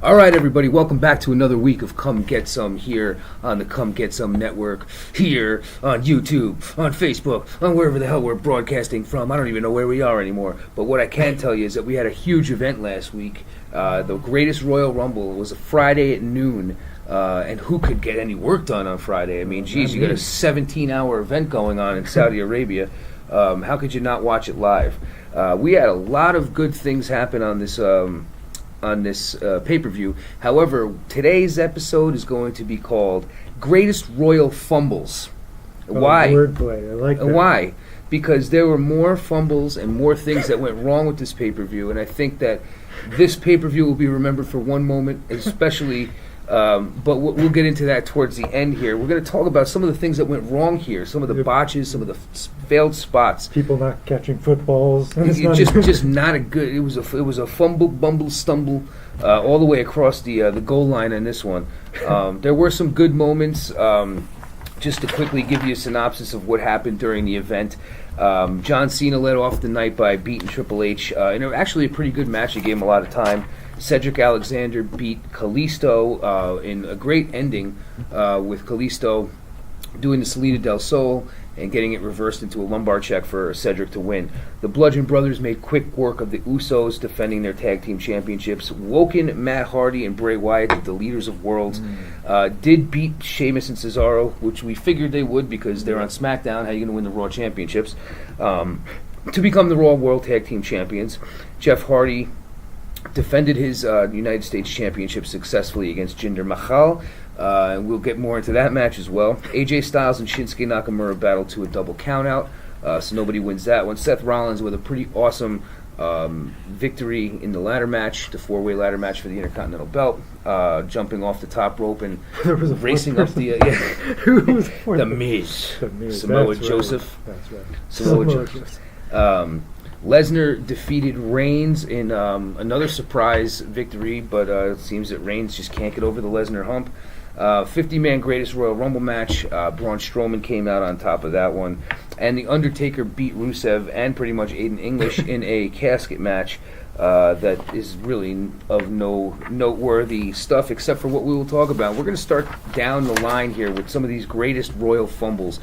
All right, everybody, welcome back to another week of Come Get Some here on the Come Get Some Network, here on YouTube, on Facebook, on wherever the hell we're broadcasting from. I don't even know where we are anymore. But what I can tell you is that we had a huge event last week. The greatest Royal Rumble. It was a Friday at noon. And who could get any work done on Friday? I mean, geez, you got a 17-hour event going on in Saudi Arabia. How could you not watch it live? We had a lot of good things happen on this pay-per-view. However, today's episode is going to be called Greatest Royal Fumbles. Why? Wordplay. I like that. Why? Because there were more fumbles and more things that went wrong with this pay-per-view, and I think that this pay-per-view will be remembered for one moment, especially... but we'll get into that towards the end here. We're going to talk about some of the things that went wrong here, some of the botches, some of the failed spots. People not catching footballs. Just not a good. It was a fumble, bumble, stumble all the way across the goal line in this one. There were some good moments. Just to quickly give you a synopsis of what happened during the event. John Cena led off the night by beating Triple H. And it was actually a pretty good match. It gave him a lot of time. Cedric Alexander beat Kalisto in a great ending with Kalisto doing the Salida del Sol and getting it reversed into a lumbar check for Cedric to win. The Bludgeon Brothers made quick work of the Usos defending their tag team championships. Woken, Matt Hardy, and Bray Wyatt, the leaders of worlds, did beat Sheamus and Cesaro, which we figured they would because they're on SmackDown. How are you going to win the Raw Championships? To become the Raw World Tag Team Champions. Jeff Hardy defended his United States Championship successfully against Jinder Mahal. And we'll get more into that match as well. AJ Styles and Shinsuke Nakamura battled to a double countout, so nobody wins that one. Seth Rollins with a pretty awesome victory in the ladder match, the four-way ladder match for the Intercontinental Belt, jumping off the top rope and racing up the the Miz, Samoa Joseph. That's right. Samoa Joseph. Lesnar defeated Reigns in another surprise victory, but it seems that Reigns just can't get over the Lesnar hump. 50-man Greatest Royal Rumble match. Braun Strowman came out on top of that one. And The Undertaker beat Rusev and pretty much Aiden English in a casket match that is really of no noteworthy stuff except for what we will talk about. We're going to start down the line here with some of these greatest Royal Fumbles.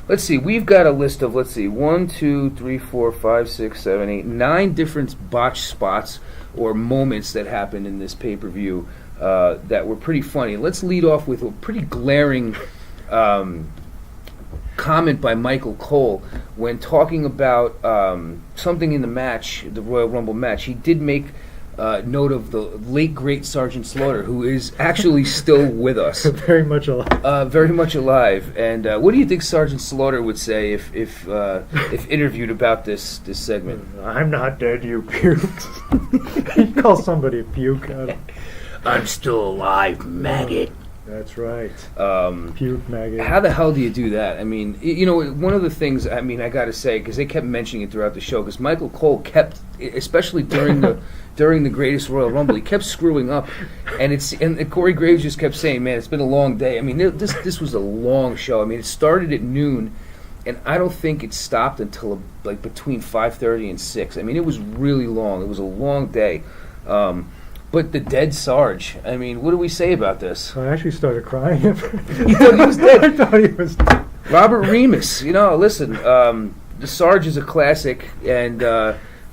Let's see, we've got a list of, 9 different botch spots or moments that happened in this pay-per-view that were pretty funny. Let's lead off with a pretty glaring comment by Michael Cole when talking about something in the match, the Royal Rumble match. He did make note of the late, great Sergeant Slaughter, who is actually still with us. Very much alive. Very much alive. And what do you think Sergeant Slaughter would say if interviewed about this segment? I'm not dead, you puked. He calls somebody a puke. I'm still alive, maggot. That's right. Puke, maggot. How the hell do you do that? I mean, one of the things, I got to say, because they kept mentioning it throughout the show, because Michael Cole kept, especially during the Greatest Royal Rumble, he kept screwing up, and Corey Graves just kept saying, "Man, it's been a long day." I mean, this was a long show. I mean, it started at noon, and I don't think it stopped until between 5:30 and 6. I mean, it was really long. It was a long day. But the dead Sarge, I mean, what do we say about this? I actually started crying. You thought he was dead? I thought he was dead. Robert Remus, listen, the Sarge is a classic, and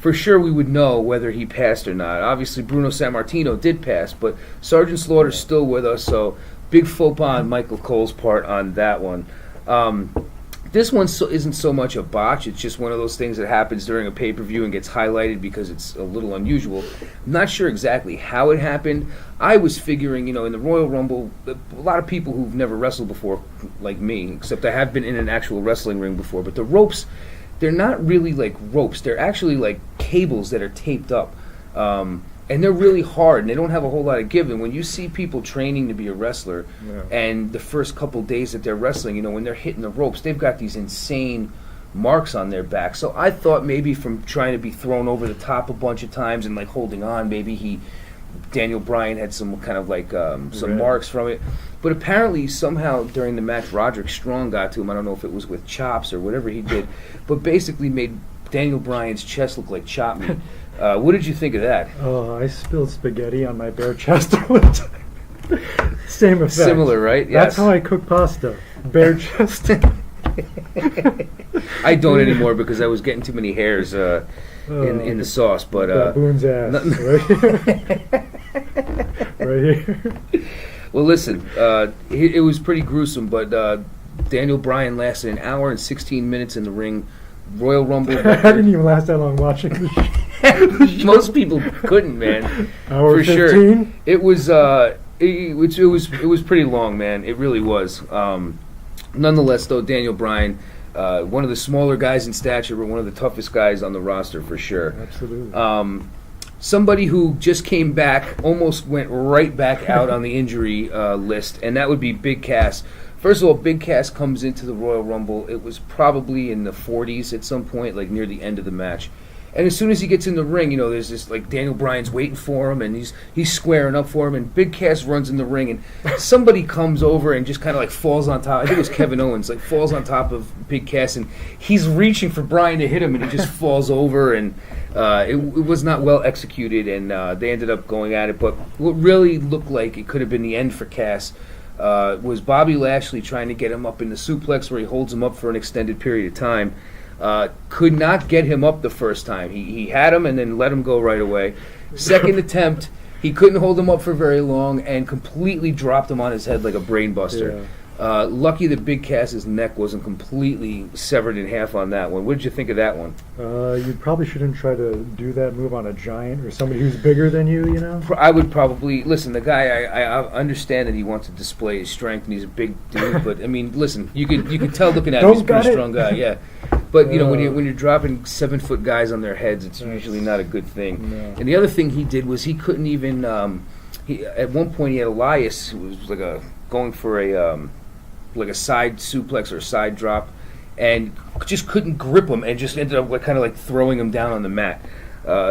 for sure we would know whether he passed or not. Obviously, Bruno Sammartino did pass, but Sergeant Slaughter's still with us, so big faux pas on Michael Cole's part on that one. This one isn't so much a botch. It's just one of those things that happens during a pay-per-view and gets highlighted because it's a little unusual. I'm not sure exactly how it happened. I was figuring, in the Royal Rumble, a lot of people who've never wrestled before, like me, except I have been in an actual wrestling ring before, but the ropes, they're not really like ropes. They're actually like cables that are taped up. And they're really hard, and they don't have a whole lot of give. And when you see people training to be a wrestler, and the first couple days that they're wrestling, when they're hitting the ropes, they've got these insane marks on their back. So I thought maybe from trying to be thrown over the top a bunch of times and holding on, maybe Daniel Bryan had some kind of some marks from it. But apparently somehow during the match, Roderick Strong got to him. I don't know if it was with chops or whatever he did, but basically made Daniel Bryan's chest looked like chop meat. What did you think of that? Oh, I spilled spaghetti on my bare chest all the time. Same effect. Similar, right? Yes. That's how I cook pasta. Bare chest. I don't anymore because I was getting too many hairs in the sauce. But baboon's ass. Right here. Well, listen, it was pretty gruesome, but Daniel Bryan lasted an hour and 16 minutes in the ring. Royal Rumble. I didn't even last that long watching the show. Most people couldn't, man. Hour For 15? sure. It was it was pretty long, man. It really was. Nonetheless, though, Daniel Bryan, one of the smaller guys in stature, but one of the toughest guys on the roster for sure. Absolutely. Somebody who just came back, almost went right back out on the injury list, and that would be Big Cass. First of all, Big Cass comes into the Royal Rumble. It was probably in the 40s at some point, like near the end of the match. And as soon as he gets in the ring, you know, there's this, like, Daniel Bryan's waiting for him, and he's squaring up for him, and Big Cass runs in the ring, and somebody comes over and just kind of, like, falls on top. I think it was Kevin Owens, like, falls on top of Big Cass, and he's reaching for Bryan to hit him, and he just falls over, and it was not well executed, and they ended up going at it. But what really looked like it could have been the end for Cass was Bobby Lashley trying to get him up in the suplex where he holds him up for an extended period of time. Could not get him up the first time. He had him and then let him go right away. Second attempt, he couldn't hold him up for very long and completely dropped him on his head like a brain buster. Yeah. Lucky that Big Cass's neck wasn't completely severed in half on that one. What did you think of that one? You probably shouldn't try to do that move on a giant or somebody who's bigger than you, you know? I would probably listen. The guy, I understand that he wants to display his strength and he's a big dude, but I mean, listen, you could tell looking at him, he's a pretty strong guy, yeah. But you know, when you're dropping 7-foot guys on their heads, it's usually not a good thing. No. And the other thing he did was he couldn't even. At one point he had Elias, who was like going for a side suplex or side drop, and just couldn't grip him, and just ended up kind of like throwing him down on the mat.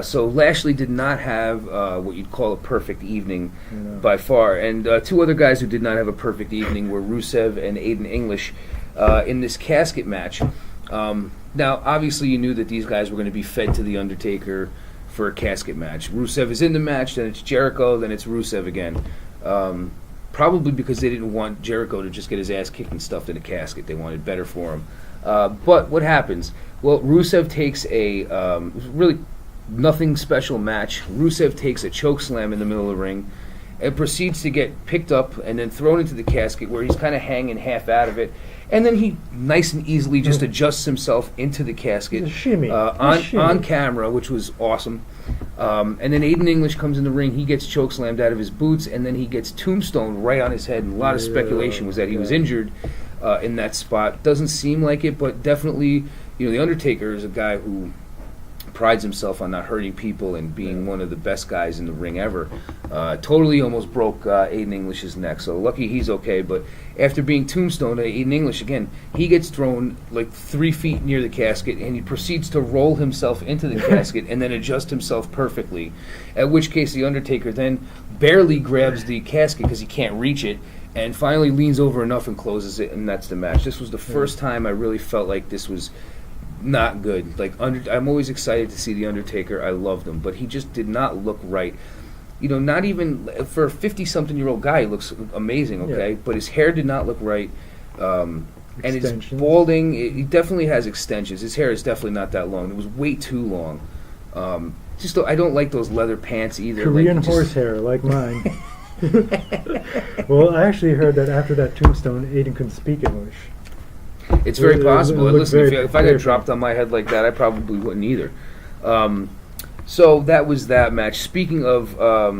So Lashley did not have what you'd call a perfect evening by far. And two other guys who did not have a perfect evening were Rusev and Aiden English in this casket match. Now, obviously, you knew that these guys were going to be fed to The Undertaker for a casket match. Rusev is in the match, then it's Jericho, then it's Rusev again. Probably because they didn't want Jericho to just get his ass kicked and stuffed in a casket. They wanted better for him. But what happens? Well, Rusev takes a really nothing special match. Rusev takes a choke slam in the middle of the ring and proceeds to get picked up and then thrown into the casket where he's kind of hanging half out of it. And then he nice and easily just adjusts himself into the casket on camera, which was awesome. And then Aiden English comes in the ring. He gets chokeslammed out of his boots, and then he gets tombstone right on his head. And a lot of speculation was that he was injured in that spot. Doesn't seem like it, but definitely, you know, The Undertaker is a guy who prides himself on not hurting people and being one of the best guys in the ring ever. Totally almost broke Aiden English's neck, so lucky he's okay. But after being tombstoned, Aiden English, again, he gets thrown like 3 feet near the casket, and he proceeds to roll himself into the casket and then adjust himself perfectly, at which case The Undertaker then barely grabs the casket because he can't reach it, and finally leans over enough and closes it, and that's the match. This was the first time I really felt like this was not good. Like, I'm always excited to see The Undertaker. I loved him, but he just did not look right. You know, not even for a 50-something-year-old guy, he looks amazing, okay? Yeah. But his hair did not look right, and his balding, he definitely has extensions. His hair is definitely not that long. It was way too long. Just I don't like those leather pants either. Korean horsehair, like mine. Well, I actually heard that after that tombstone, Aiden couldn't speak English. It's very possible. Listen, if I got dropped on my head like that, I probably wouldn't either. So that was that match. Speaking of, I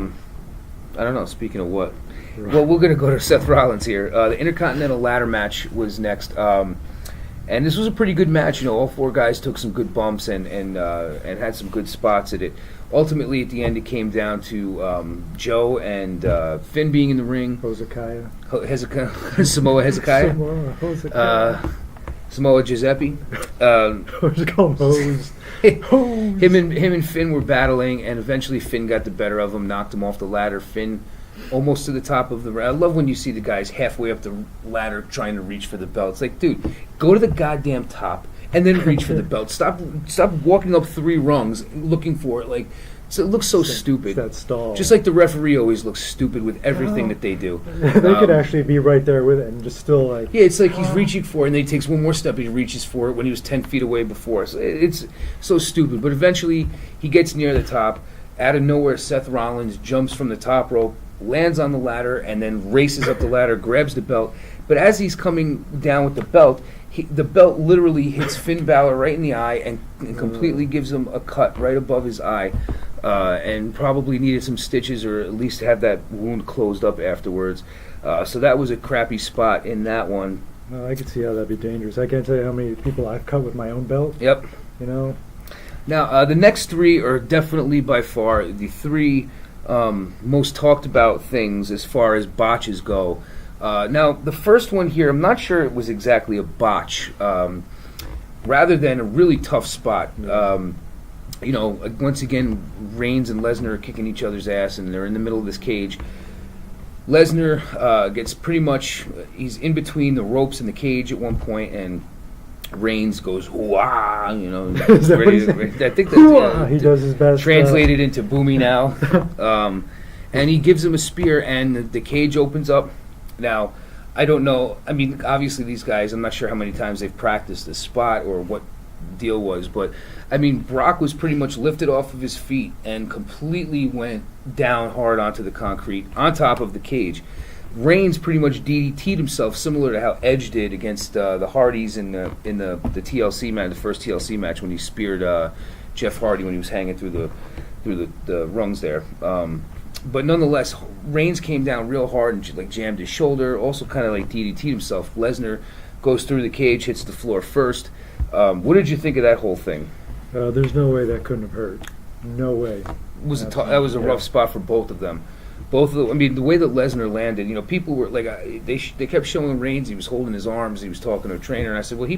don't know, speaking of what? Well, we're going to go to Seth Rollins here. The Intercontinental Ladder match was next. And this was a pretty good match. You know, all four guys took some good bumps and had some good spots at it. Ultimately, at the end, it came down to Joe and Finn being in the ring. Samoa Hezekiah. Samoa Giuseppe. Him and Finn were battling, and eventually Finn got the better of him, knocked him off the ladder. Finn almost to the top of the... I love when you see the guys halfway up the ladder trying to reach for the belt. It's like, dude, go to the goddamn top and then reach for the belt. Stop walking up 3 rungs looking for it. Like, so it looks so stupid. That stall. Just like the referee always looks stupid with everything that they do. They could actually be right there with it and just still like... Yeah, it's like he's reaching for it, and then he takes one more step, and he reaches for it when he was 10 feet away before. So it's so stupid. But eventually, he gets near the top. Out of nowhere, Seth Rollins jumps from the top rope, lands on the ladder, and then races up the ladder, grabs the belt. But as he's coming down with the belt, the belt literally hits Finn Balor right in the eye and completely gives him a cut right above his eye. And probably needed some stitches or at least have that wound closed up afterwards. So that was a crappy spot in that one. Well, I could see how that'd be dangerous. I can't tell you how many people I've cut with my own belt. Yep. You know? Now, the next 3 are definitely by far the 3 most talked about things as far as botches go. Now, the first one here, I'm not sure it was exactly a botch, rather than a really tough spot. You know, once again, Reigns and Lesnar are kicking each other's ass, and they're in the middle of this cage. Lesnar gets pretty much, he's in between the ropes and the cage at one point, and Reigns goes, "Wah!" You know, I think that he does his best. Translated into "Boomy now," and he gives him a spear, and the cage opens up. Now, I don't know. I mean, obviously these guys, I'm not sure how many times they've practiced this spot or what the deal was, but I mean, Brock was pretty much lifted off of his feet and completely went down hard onto the concrete on top of the cage. Reigns pretty much DDT'd himself, similar to how Edge did against the Hardys in the TLC match, the first TLC match when he speared Jeff Hardy when he was hanging through the rungs there. But nonetheless, Reigns came down real hard and like jammed his shoulder. Also, kind of like DDT'd himself. Lesnar goes through the cage, hits the floor first. What did you think of that whole thing? There's no way that couldn't have hurt. No way. That was a rough spot for both of them. I mean, the way that Lesnar landed, you know, people were like, they kept showing Reigns. He was holding his arms. He was talking to a trainer, and I said, well, he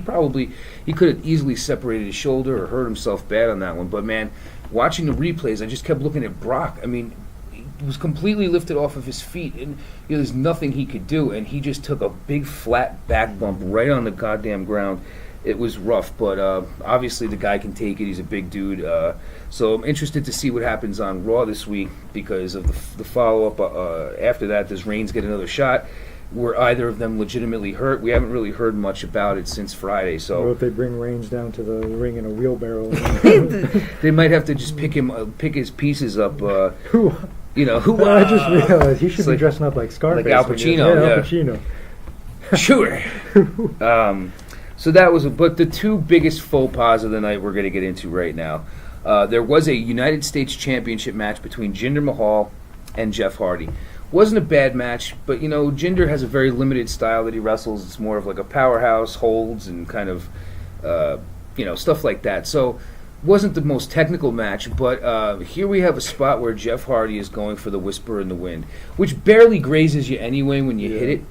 could have easily separated his shoulder or hurt himself bad on that one. But man, watching the replays, I just kept looking at Brock. I mean, he was completely lifted off of his feet, and you know, there's nothing he could do, and he just took a big flat back bump right on the goddamn ground. It was rough, but obviously the guy can take it. He's a big dude. So I'm interested to see what happens on Raw this week because of the follow-up. After that, does Reigns get another shot? Were either of them legitimately hurt? We haven't really heard much about it since Friday. So, or if they bring Reigns down to the ring in a wheelbarrow. They might have to just pick his pieces up. You know, I just realized he should be dressing up like Scarface. Like Al Pacino. Yeah, Al Pacino. Sure. So that was, but the 2 biggest faux pas of the night we're going to get into right now. There was a United States Championship match between Jinder Mahal and Jeff Hardy. Wasn't a bad match, but you know, Jinder has a very limited style that he wrestles. It's more of like a powerhouse, holds, and kind of, you know, stuff like that. So wasn't the most technical match, but here we have a spot where Jeff Hardy is going for the Whisper in the Wind, which barely grazes you anyway when you hit it.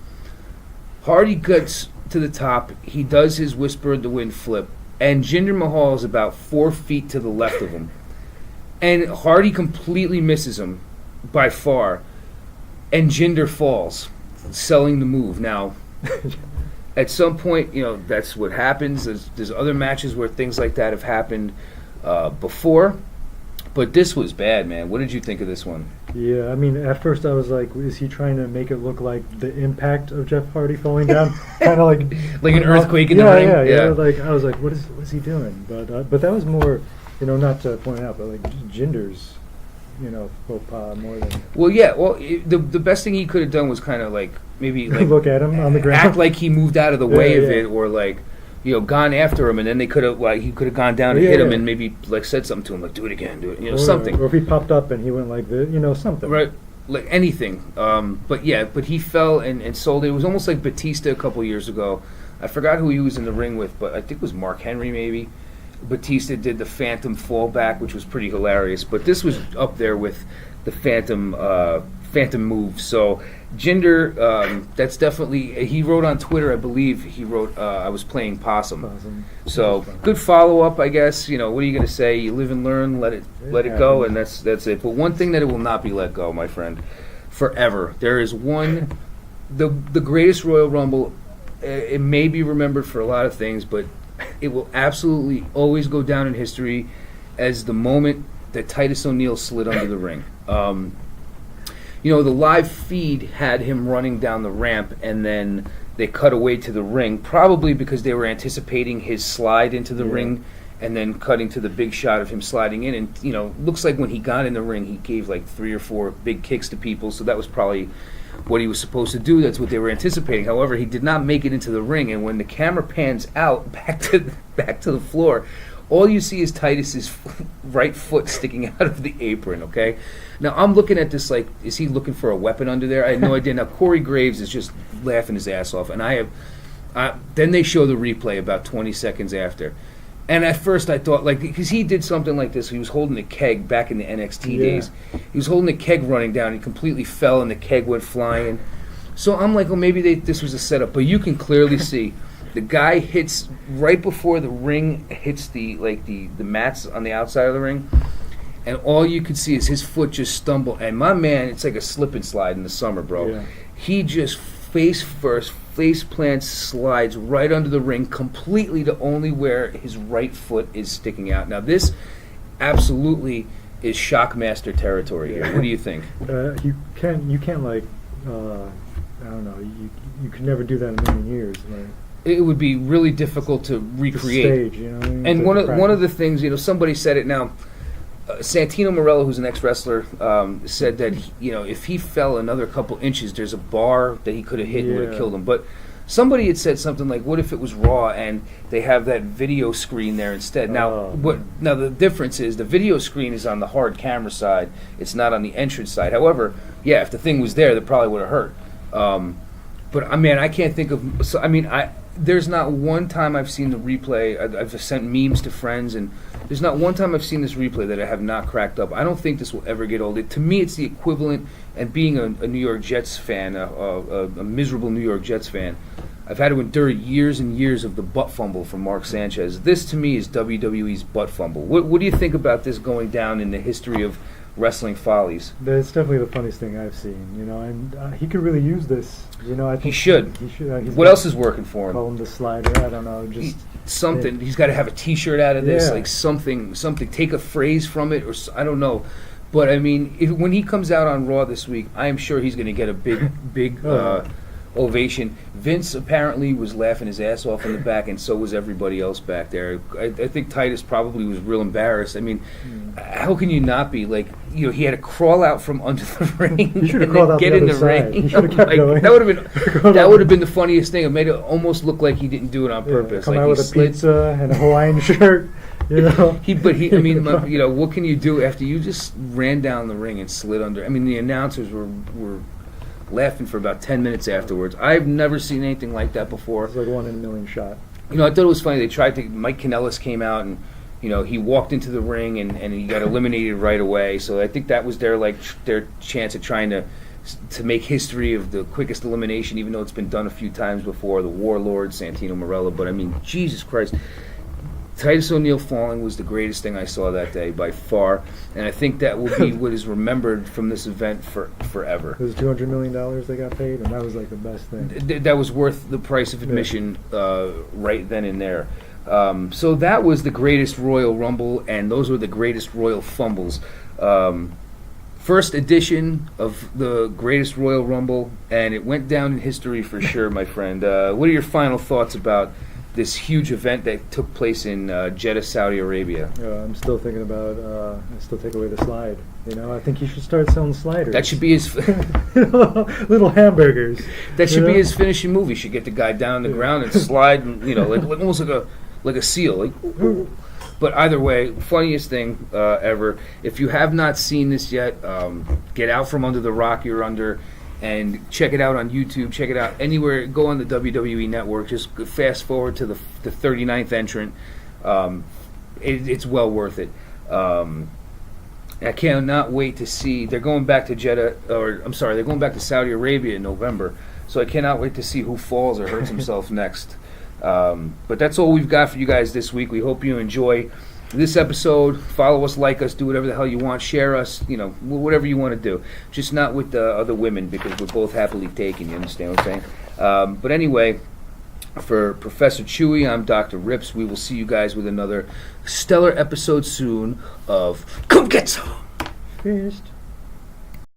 Hardy gets to the top, he does his Whisper in the Wind flip, and Jinder Mahal is about 4 feet to the left of him. And Hardy completely misses him by far, and Jinder falls, selling the move. Now, at some point, you know, that's what happens. There's other matches where things like that have happened before, but this was bad, man. What did you think of this one? Yeah, I mean, at first I was like, is he trying to make it look like the impact of Jeff Hardy falling down? Kind of like an earthquake in the ring? Yeah. Like, I was like, what is he doing? But that was more, you know, not to point out, but like Jinder's, you know, faux pas more than... Well, yeah, the best thing he could have done was kind of like, maybe like... look at him on the ground. Act like he moved out of the way of it, or like... You know, gone after him, and then they could have he could have gone down and hit him, and maybe like said something to him, like do it again, something. Or if he popped up and he went like this, you know, something. Right, like anything. But he fell and sold it. It was almost like Batista a couple years ago. I forgot who he was in the ring with, but I think it was Mark Henry maybe. Batista did the Phantom fallback, which was pretty hilarious. But this was up there with the Phantom move. So Jinder, that's definitely, he wrote on Twitter, I believe, he wrote, I was playing possum. So good follow-up, I guess. You know, what are you going to say? You live and learn, let it go, and that's it. But one thing that it will not be let go, my friend, forever. There is the greatest Royal Rumble. It may be remembered for a lot of things, but it will absolutely always go down in history as the moment that Titus O'Neil slid under the ring. The live feed had him running down the ramp, and then they cut away to the ring, probably because they were anticipating his slide into the ring, and then cutting to the big shot of him sliding in. And, looks like when he got in the ring, he gave like 3 or 4 big kicks to people, so that was probably what he was supposed to do. That's what they were anticipating. However, he did not make it into the ring, and when the camera pans out back to the floor, all you see is Titus's right foot sticking out of the apron, okay? Now, I'm looking at this like, is he looking for a weapon under there? I had no idea. Now, Corey Graves is just laughing his ass off, and then they show the replay about 20 seconds after. And at first I thought, like, because he did something like this, he was holding a keg back in the NXT days. He was holding a keg running down, he completely fell, and the keg went flying. So I'm like, well, maybe this was a setup. But you can clearly see the guy hits right before the ring hits the mats on the outside of the ring, and all you could see is his foot just stumble. And my man, it's like a slip and slide in the summer, bro. Yeah. He just face plants, slides right under the ring completely to only where his right foot is sticking out. Now this absolutely is Shockmaster territory here. What do you think? You can't like I don't know, you could never do that in a million years. Like, it would be really difficult to recreate. Stage, you know what I mean? And one of the things, somebody said it now. Santino Marella, who's an ex-wrestler, said that if he fell another couple inches, there's a bar that he could have hit and would have killed him. But somebody had said something like, "What if it was Raw and they have that video screen there instead?" Now, now the difference is the video screen is on the hard camera side; it's not on the entrance side. However, if the thing was there, that probably would have hurt. But I mean, I can't think of. So, I mean, there's not one time I've seen the replay. I've sent memes to friends, and there's not one time I've seen this replay that I have not cracked up. I don't think this will ever get old. To me, it's the equivalent, and being a New York Jets fan, a miserable New York Jets fan, I've had to endure years and years of the butt fumble from Mark Sanchez. This, to me, is WWE's butt fumble. What do you think about this going down in the history of wrestling follies? That's definitely the funniest thing I've seen, and he could really use this. I think he should. He should. What else is working for him? Call him the slider. I don't know. Just something. He's got to have a T-shirt out of this, like something. Take a phrase from it, or I don't know. But I mean, when he comes out on Raw this week, I am sure he's going to get a big ovation. Vince apparently was laughing his ass off in the back, and so was everybody else back there. I think Titus probably was real embarrassed. I mean, how can you not be? Like, he had to crawl out from under the ring and get in the ring. He should have kept going. That would have been the funniest thing. It made it almost look like he didn't do it on purpose. Come like out with a pizza and a Hawaiian shirt. I mean, what can you do after you just ran down the ring and slid under? I mean, the announcers were laughing for about 10 minutes afterwards. I've never seen anything like that before. It's like 1 in a million shot. I thought it was funny. They tried to. Mike Kanellis came out and he walked into the ring and he got eliminated right away. So I think that was their chance at trying to make history of the quickest elimination, even though it's been done a few times before. The Warlord, Santino Marella. But I mean, Jesus Christ. Titus O'Neil falling was the greatest thing I saw that day by far, and I think that will be what is remembered from this event forever. It was $200 million they got paid, and that was like the best thing. That was worth the price of admission right then and there. So that was the greatest Royal Rumble, and those were the greatest Royal Fumbles. First edition of the greatest Royal Rumble, and it went down in history for sure, my friend. What are your final thoughts about this huge event that took place in Jeddah, Saudi Arabia? I'm still thinking about, I still take away the slide. I think he should start selling sliders. That should be his... little hamburgers. That should be his finishing move. He should get the guy down on the ground and slide, and, like almost like a seal. But either way, funniest thing ever. If you have not seen this yet, get out from under the rock you're under and check it out on YouTube. Check it out anywhere. Go on the WWE Network. Just fast forward to the 39th entrant. It's well worth it. I cannot wait to see. They're going back to Jeddah, they're going back to Saudi Arabia in November. So I cannot wait to see who falls or hurts himself next. But that's all we've got for you guys this week. We hope you enjoy this episode. Follow us, like us, do whatever the hell you want, share us, whatever you want to do. Just not with the other women, because we're both happily taken. You understand what I'm saying? But anyway, For Professor Chewie, I'm Dr. Rips. We will see you guys with another stellar episode soon of Come Get Some! Fist.